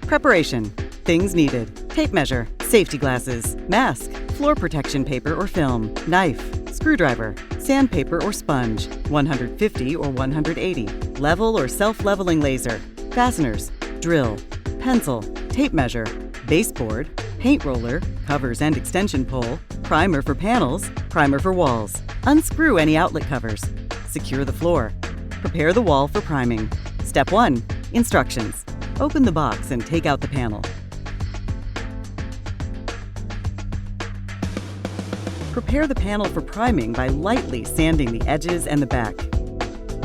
Preparation. Things needed: tape measure, safety glasses, mask, floor protection paper or film, knife, screwdriver, sandpaper or sponge, 150 or 180, level or self-leveling laser, fasteners, drill, pencil, tape measure, baseboard, paint roller, covers and extension pole, primer for panels, primer for walls. Unscrew any outlet covers. Secure the floor. Prepare the wall for priming. Step 1. Instructions. Open the box and take out the panel. Prepare the panel for priming by lightly sanding the edges and the back.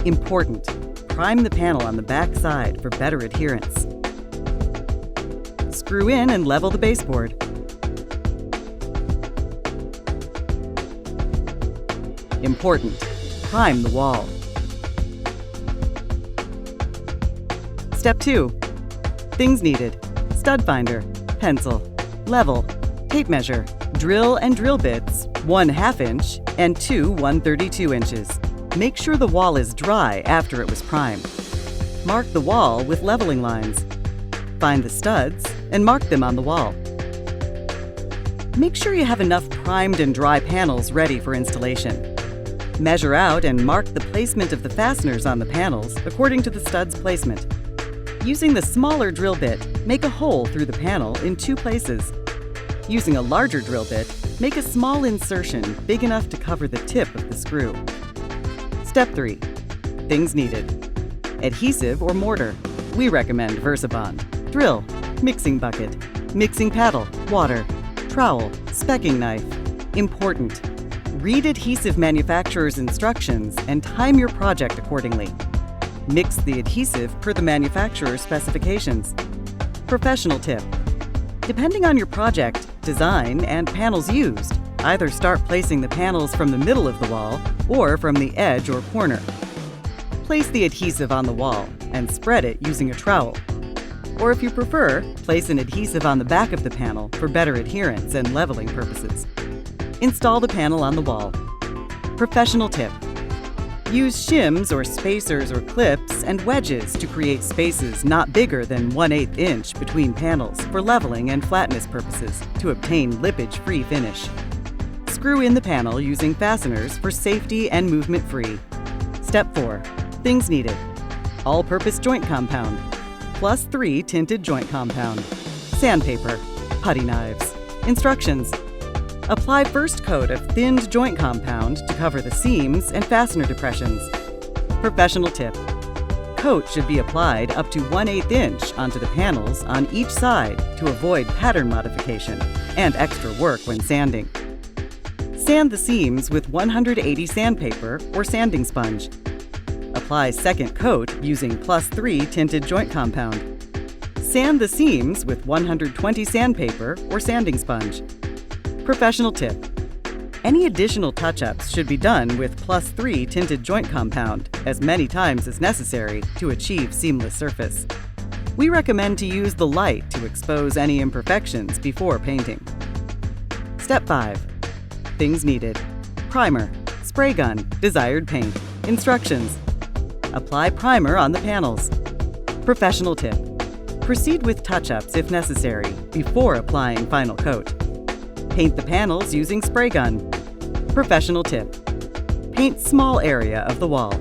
Important: prime the panel on the back side for better adherence. Screw in and level the baseboard. Important: prime the wall. Step 2. Things needed: stud finder, pencil, level, tape measure, drill and drill bits, 1/2 inch and 2 1/32 inches. Make sure the wall is dry after it was primed. Mark the wall with leveling lines. Find the studs and mark them on the wall. Make sure you have enough primed and dry panels ready for installation. Measure out and mark the placement of the fasteners on the panels according to the stud's placement. Using the smaller drill bit, make a hole through the panel in 2 places. Using a larger drill bit, make a small insertion big enough to cover the tip of the screw. Step 3. Things needed: adhesive or mortar. We recommend VersaBond. Drill, mixing bucket, mixing paddle, water, trowel, specking knife. Important: read adhesive manufacturer's instructions and time your project accordingly. Mix the adhesive per the manufacturer's specifications. Professional tip: depending on your project, design, and panels used, either start placing the panels from the middle of the wall or from the edge or corner. Place the adhesive on the wall and spread it using a trowel. Or if you prefer, place an adhesive on the back of the panel for better adherence and leveling purposes. Install the panel on the wall. Professional tip: use shims or spacers or clips and wedges to create spaces not bigger than 1/8 inch between panels for leveling and flatness purposes to obtain lippage-free finish. Screw in the panel using fasteners for safety and movement-free. Step 4. Things needed: all-purpose joint compound, +3 tinted joint compound, sandpaper, putty knives. Instructions: apply first coat of thinned joint compound to cover the seams and fastener depressions. Professional tip: coat should be applied up to 1/8 inch onto the panels on each side to avoid pattern modification and extra work when sanding. Sand the seams with 180 sandpaper or sanding sponge. Apply second coat using +3 tinted joint compound. Sand the seams with 120 sandpaper or sanding sponge. Professional tip: any additional touch-ups should be done with +3 tinted joint compound as many times as necessary to achieve seamless surface. We recommend to use the light to expose any imperfections before painting. Step 5. Things needed: primer, spray gun, desired paint. Instructions: apply primer on the panels. Professional tip: proceed with touch-ups if necessary before applying final coat. Paint the panels using spray gun. Professional tip: paint small area of the wall.